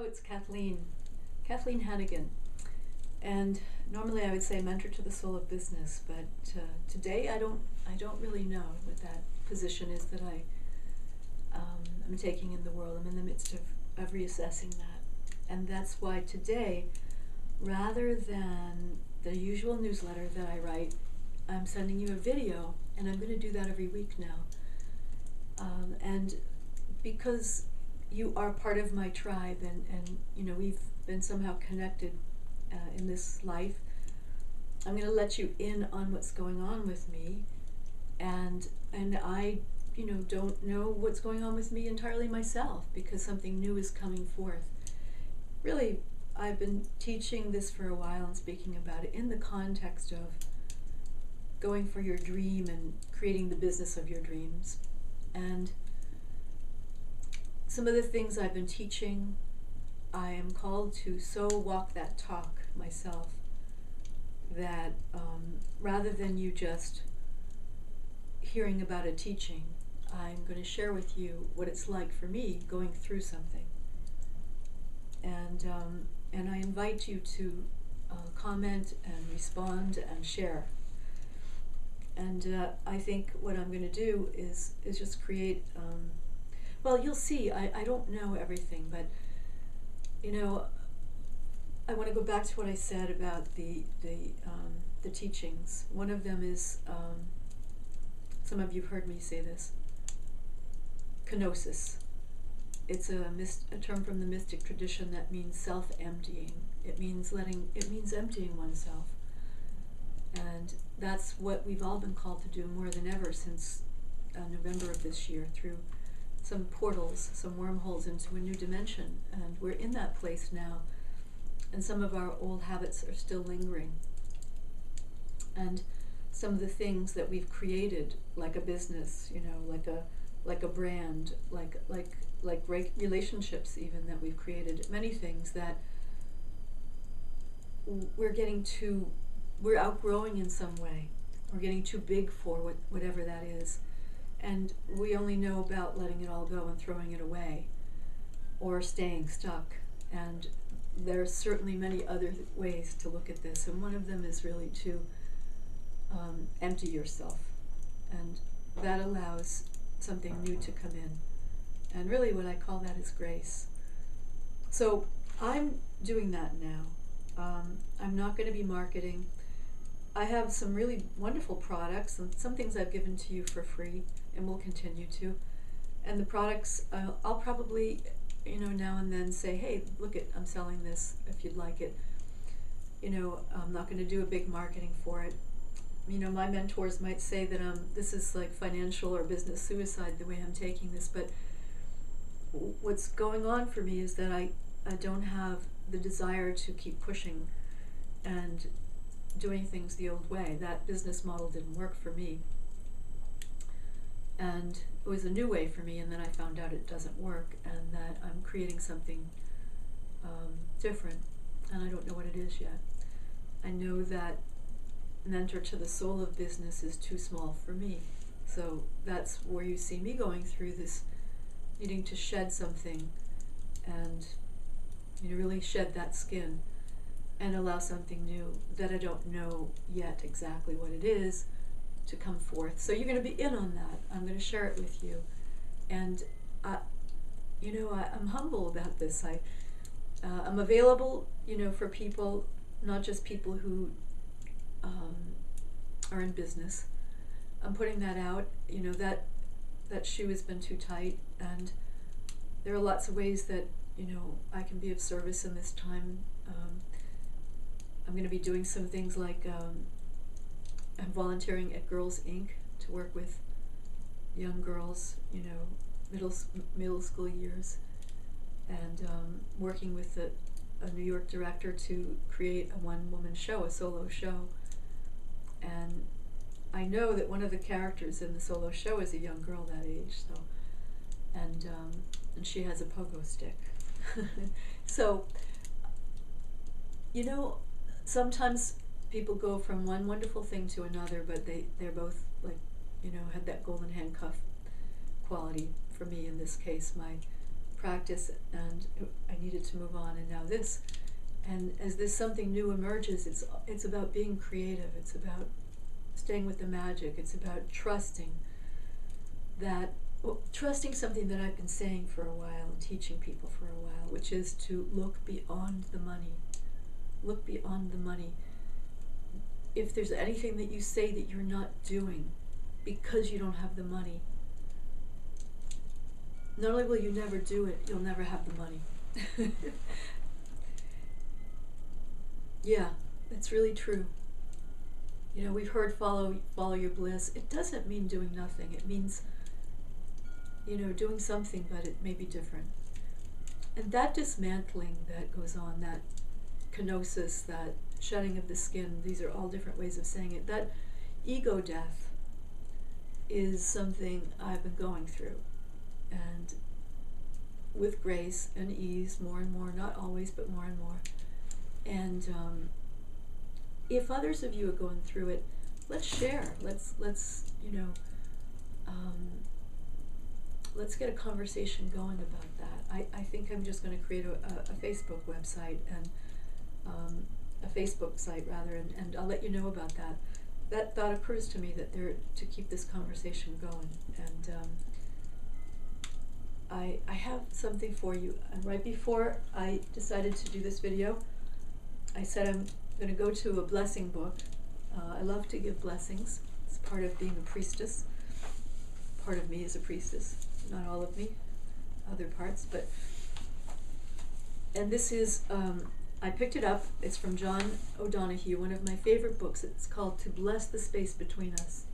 it's Kathleen Hannigan. And normally I would say mentor to the soul of business, but today I don't really know what that position is that I'm taking in the world. I'm in the midst of reassessing that. And that's why today, rather than the usual newsletter that I write, I'm sending you a video, and I'm going to do that every week now. And because you are part of my tribe, and we've been somehow connected in this life, I'm going to let you in on what's going on with me, and I don't know what's going on with me entirely myself, because something new is coming forth. Really, I've been teaching this for a while and speaking about it in the context of going for your dream and creating the business of your dreams. And some of the things I've been teaching, I am called to so walk that talk myself that rather than you just hearing about a teaching, I'm going to share with you what it's like for me going through something. And I invite you to comment and respond and share. And I think what I'm going to do is just create, well, you'll see, I don't know everything, but I want to go back to what I said about the teachings. One of them is, some of you have heard me say this, kenosis. It's a term from the mystic tradition that means self-emptying. It means emptying oneself. And that's what we've all been called to do more than ever since November of this year, through some portals, some wormholes into a new dimension. And we're in that place now. And some of our old habits are still lingering. And some of the things that we've created, like a business, like a brand, like relationships even that we've created, many things that we're outgrowing in some way. We're getting too big for whatever that is. And we only know about letting it all go and throwing it away, or staying stuck. And there are certainly many other ways to look at this, and one of them is really to empty yourself. And that allows something new to come in. And really what I call that is grace. So I'm doing that now. I'm not going to be marketing. I have some really wonderful products, and some things I've given to you for free and will continue to. And the products, I'll probably, now and then say, hey, look I'm selling this if you'd like it. I'm not going to do a big marketing for it. My mentors might say that this is like financial or business suicide the way I'm taking this, but what's going on for me is that I don't have the desire to keep pushing and doing things the old way. That business model didn't work for me. And it was a new way for me, and then I found out it doesn't work, and that I'm creating something different, and I don't know what it is yet. I know that mentor to the soul of business is too small for me. So that's where you see me going through this, needing to shed something and really shed that skin and allow something new that I don't know yet exactly what it is to come forth. So you're going to be in on that. I'm going to share it with you. And I'm humble about this. I'm available, for people, not just people who are in business. I'm putting that out. That shoe has been too tight, and there are lots of ways that I can be of service in this time. I'm going to be doing some things like I'm volunteering at Girls Inc. to work with young girls, middle school years, and working with a New York director to create a one-woman show, a solo show. And I know that one of the characters in the solo show is a young girl that age, so and she has a pogo stick. So, sometimes people go from one wonderful thing to another, but they're both had that golden handcuff quality. For me, in this case, my practice, and I needed to move on, and now this. And as this something new emerges, it's about being creative. It's about staying with the magic. It's about trusting that, trusting something that I've been saying for a while and teaching people for a while, which is to look beyond the money. Look beyond the money. If there's anything that you say that you're not doing because you don't have the money, not only will you never do it, you'll never have the money. Yeah, that's really true. You know, we've heard follow your bliss. It doesn't mean doing nothing. It means, you know, doing something, but it may be different. And that dismantling that goes on, that kenosis, that shedding of the skin, these are all different ways of saying it. That ego death is something I've been going through. And with grace and ease, more and more, not always, but more and more. And if others of you are going through it, let's share. Let's you know, let's get a conversation going about that. I think I'm just going to create a Facebook website and a Facebook site rather, and I'll let you know about that. That thought occurs to me that to keep this conversation going, and I have something for you. And right before I decided to do this video, I said I'm going to go to a blessing book. I love to give blessings. It's part of being a priestess. Part of me is a priestess, not all of me, other parts. And this is, I picked it up. It's from John O'Donohue, one of my favorite books. It's called To Bless the Space Between Us,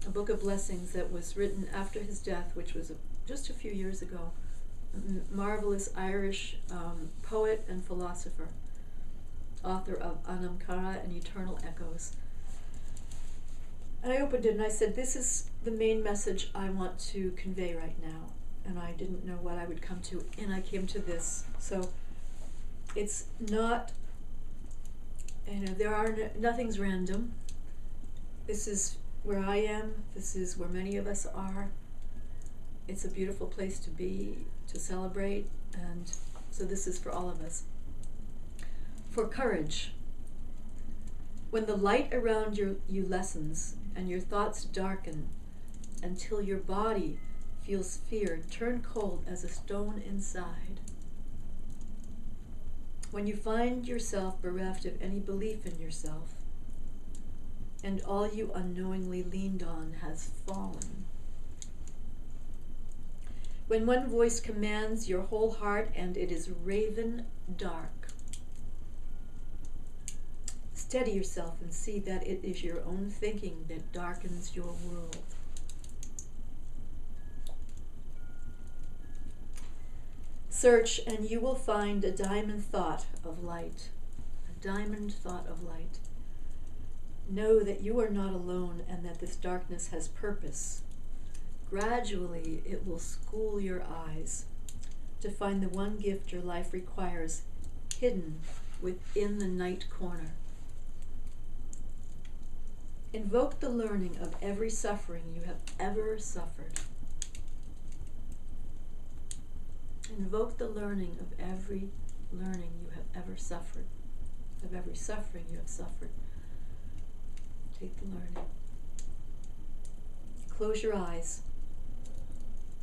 a book of blessings that was written after his death, which was just a few years ago. A marvelous Irish poet and philosopher, author of Anamkara and Eternal Echoes. And I opened it and I said, this is the main message I want to convey right now. And I didn't know what I would come to, and I came to this. So it's not, you know, nothing's random. This is where I am. This is where many of us are. It's a beautiful place to be, to celebrate, and so this is for all of us. For courage. When the light around you lessens and your thoughts darken until your body feels fear turn cold as a stone inside. When you find yourself bereft of any belief in yourself and all you unknowingly leaned on has fallen. When one voice commands your whole heart and it is raven dark. Steady yourself and see that it is your own thinking that darkens your world. Search and you will find a diamond thought of light. A diamond thought of light. Know that you are not alone and that this darkness has purpose. Gradually, it will school your eyes to find the one gift your life requires hidden within the night corner. Invoke the learning of every suffering you have ever suffered. Invoke the learning of every learning you have ever suffered, of every suffering you have suffered. Take the learning. Close your eyes.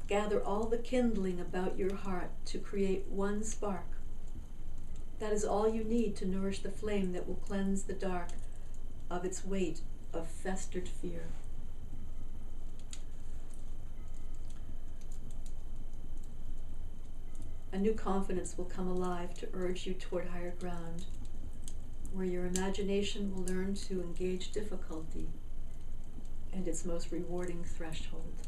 Gather all the kindling about your heart to create one spark. That is all you need to nourish the flame that will cleanse the dark of its weight of festered fear. A new confidence will come alive to urge you toward higher ground, where your imagination will learn to engage difficulty and its most rewarding threshold.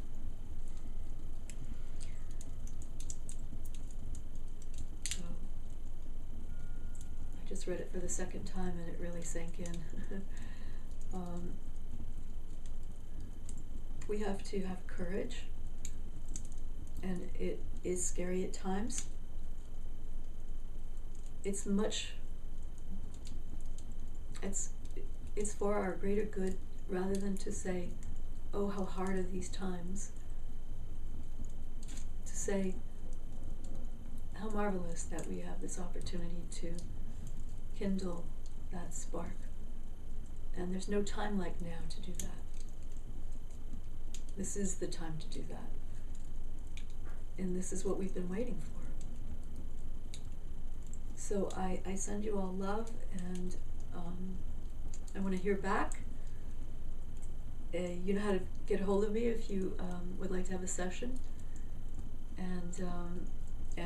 So, I just read it for the second time and it really sank in. We have to have courage, and it is scary at times. It's for our greater good, rather than to say, oh, how hard are these times. To say, how marvelous that we have this opportunity to kindle that spark. And there's no time like now to do that. This is the time to do that. And this is what we've been waiting for. So I send you all love, and I want to hear back. You know how to get a hold of me if you would like to have a session, and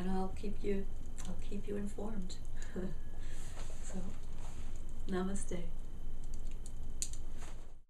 I'll keep you informed. So, namaste.